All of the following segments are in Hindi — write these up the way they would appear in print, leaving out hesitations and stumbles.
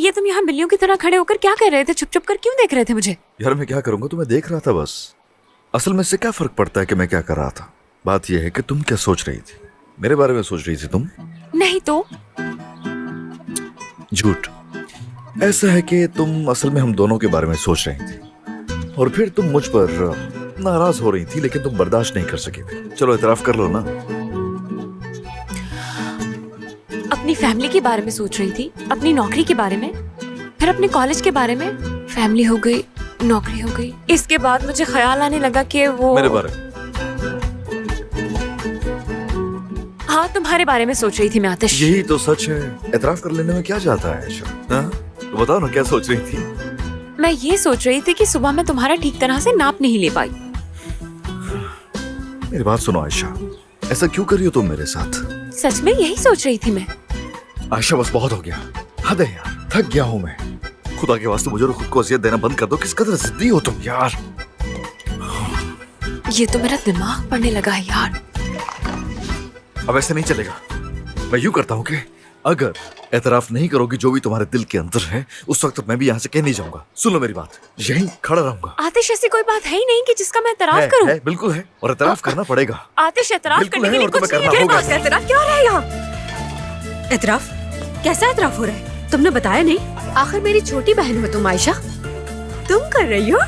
ये तुम यहाँ बिल्लियों की तरह खड़े होकर क्या कर रहे थे? छुप छुप कर क्यों देख रहे थे मुझे? यार मैं क्या करूंगा, तुम्हें देख रहा था बस। असल में इससे क्या फर्क पड़ता है कि मैं क्या कर रहा था। बात यह है कि तुम क्या सोच रही थी, मेरे बारे में सोच रही थी तुम? नहीं तो झूठ। ऐसा है कि तुम असल में हम दोनों के बारे में सोच रही थी और फिर तुम मुझ पर नाराज हो रही थी, लेकिन तुम बर्दाश्त नहीं कर सकी थी। चलो इतराफ कर लो ना। अपनी फैमिली के बारे में सोच रही थी, अपनी नौकरी के बारे में, फिर अपने कॉलेज के बारे में। फैमिली हो गई, नौकरी हो गई, इसके बाद मुझे ख्याल आने लगा कि वो मेरे बारे में? हाँ, तुम्हारे बारे में सोच रही थी मैं आतिश। यही तो सच है। इतराफ कर लेने में क्या जाता है आयशा? हाँ? तो बताओ ना क्या सोच रही थी? मैं ये सोच रही थी कि सुबह मैं तुम्हारा ठीक तरह से नाप नहीं ले पाई। मेरी बात सुनो आयशा, ऐसा क्यों कर रही हो तुम मेरे साथ? सच में यही सोच रही थी मैं। आयशा बस बहुत हो गया, हद है यार, थक गया हूँ मैं। खुदा के वास्ते मुझे खुद को अजियत देना बंद कर दो। किस कदर जिद्दी हो तुम यार। ये तो मेरा दिमाग पढ़ने लगा है यार। अब ऐसे नहीं चलेगा। मैं यूं करता हूँ कि अगर एतराफ नहीं करोगी जो भी तुम्हारे दिल के अंदर है, उस वक्त मैं भी यहाँ से कह नहीं जाऊंगा। सुन लो मेरी बात, यहीं खड़ा रहूंगा। आतिश, ऐसी कोई बात है ही नहीं कि जिसका मैं एतराफ करूं। है, बिल्कुल है, और एतराफ करना पड़ेगा। आतिश, एतराफ बिल्कुल करने है, के लिए और तुम्हें कुछ नहीं करना है। होगा। क्या एतराफ क्यों हो रहा है यहाँ? एतराफ? कैसा एतराफ हो रहा है? तुमने बताया नहीं। आखिर मेरी छोटी बहन हो तुम आयशा, तुम कर रही हो।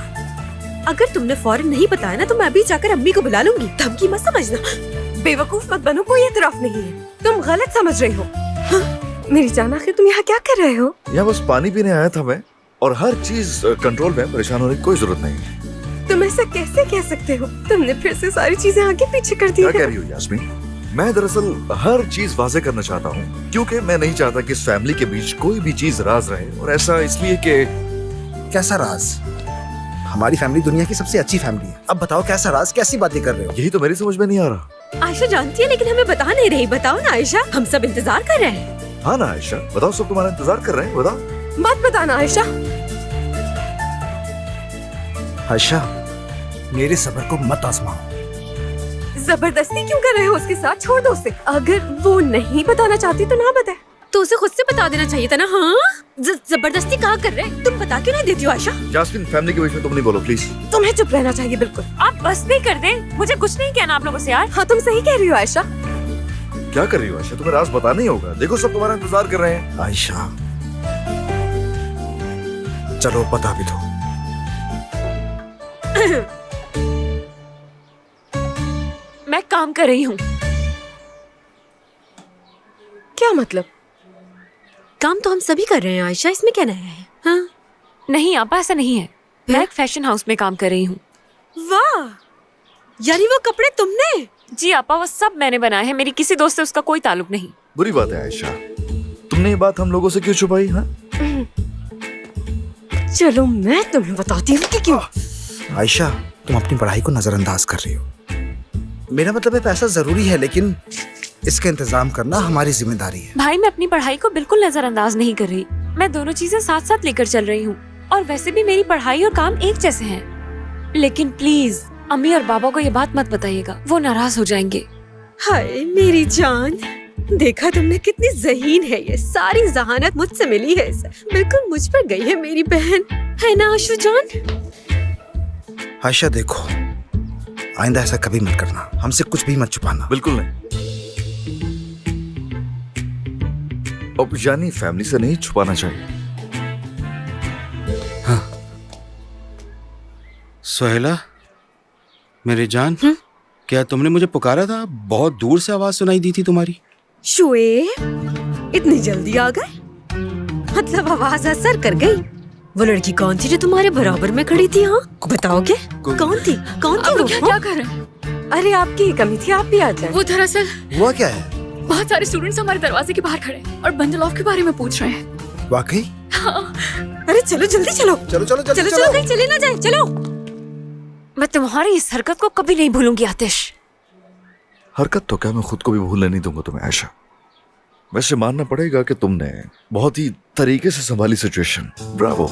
अगर तुमने फौरन नहीं बताया ना तो मैं अभी जाकर अम्मी को बुला लूंगी। धमकी मत समझना। बेवकूफ मत बनो, कोई एतराफ नहीं है। तुम गलत समझ रही हो। हाँ? मेरी जान, आखिर तुम यहाँ क्या कर रहे हो? यहाँ बस पानी पीने आया था मैं, और हर चीज कंट्रोल में, परेशान होने की कोई जरूरत नहीं है। तुम ऐसा कैसे कह सकते हो? तुमने फिर से सारी चीजें आगे पीछे कर दी क्या है। कह रही हो यास्मीन? मैं दरअसल हर चीज वाजे करना चाहता हूँ, क्योंकि मैं नहीं चाहता कि इस फैमिली के बीच कोई भी चीज राज रहे। और ऐसा इसलिए कि कैसा राज? हमारी फैमिली दुनिया की सबसे अच्छी फैमिली है। अब बताओ कैसा राज, कैसी बातें कर रहे हो? यही तो मेरी समझ में नहीं आ रहा। आयशा जानती है लेकिन हमें बता नहीं रही। बताओ ना आयशा, हम सब इंतजार कर रहे हैं। हाँ ना आयशा, बताओ, सब तुम्हारा इंतजार कर रहे हैं, बताओ। मत बताना आयशा। आयशा, मेरे सब्र को मत आजमाओ। जबरदस्ती क्यों कर रहे हो उसके साथ? छोड़ दो उसे। अगर वो नहीं बताना चाहती तो ना बताए। तो उसे खुद से बता देना चाहिए था ना। हाँ, जबरदस्ती कहाँ कर रहे हैं? तुम बता क्यों नहीं देती हो आयशा? यास्मीन, फैमिली के बीच में तुम नहीं बोलो प्लीज। तुम्हें चुप रहना चाहिए बिल्कुल। आप बस भी कर दे, मुझे कुछ नहीं कहना आप लोगों से यार। हाँ, तुम सही कह रही हो आयशा। क्या कर रही हो आयशा? तुम्हें राज बताना ही होगा। देखो सब तुम्हारा इंतजार कर रहे हैं। आयशा, चलो बता भी दो। मैं काम कर रही हूँ। क्या मतलब? काम तो हम सभी कर रहे हैं आयशा, इसमें क्या नया है? हाँ? नहीं आपा, ऐसा नहीं है। मैं एक फैशन हाउस में काम कर रही हूँ। वाह, यानी वो कपड़े तुमने? जी आपा, वो सब मैंने बनाए हैं। मेरी किसी दोस्त से उसका कोई ताल्लुक नहीं। बुरी बात है आयशा, तुमने ये बात हम लोगों से क्यों छुपाई? हाँ, चलो मैं तुम्हें बताती हूँ कि क्यों। आयशा, तुम अपनी पढ़ाई को नजरअंदाज कर रही हो। मेरा मतलब है पैसा जरूरी है, लेकिन इसका इंतजाम करना हमारी जिम्मेदारी है। भाई, मैं अपनी पढ़ाई को बिल्कुल नजरअंदाज नहीं कर रही। मैं दोनों चीजें साथ साथ लेकर चल रही हूँ। और वैसे भी मेरी पढ़ाई और काम एक जैसे हैं। लेकिन प्लीज अम्मी और बाबा को ये बात मत बताइएगा, वो नाराज हो जाएंगे। हाय मेरी जान, देखा तुमने कितनी ज़हीन है। ये सारी जहानत मुझसे मिली है इसे। बिल्कुल मुझ पर गई है मेरी बहन, है ना आशु जान? आयशा देखो, आइंदा ऐसा कभी मत करना। हमसे कुछ भी मत छुपाना। बिल्कुल नहीं। अब यानी फैमिली से नहीं छुपाना चाहिए। सोहेला, मेरी जान, क्या तुमने मुझे पुकारा था? बहुत दूर से आवाज सुनाई दी थी तुम्हारी। शुएब, इतनी जल्दी आ गए? मतलब आवाज असर कर गई? वो लड़की कौन थी जो तुम्हारे बराबर में खड़ी थी? हाँ, बताओगे कौन थी? कौन थी वो? क्या कर रहे हैं? अरे आपकी ही कमी थी, आप भी आ जाए। वो दरअसल हुआ क्या है? बहुत सारे स्टूडेंट्स हमारे दरवाजे के बाहर खड़े हैं और बंडल ऑफ के बारे में पूछ रहे हैं। वाकई? अरे चलो जल्दी चलो। चलो चलो चलो चलो, कहीं चले ना जाए। चलो। मैं तुम्हारी इस हरकत को कभी नहीं भूलूंगी आतिश। हरकत तो क्या, मैं खुद को भी भूलने नहीं दूंगा तुम्हें आयशा। वैसे मानना पड़ेगा कि तुमने बहुत ही तरीके से संभाली सिचुएशन। ब्रावो।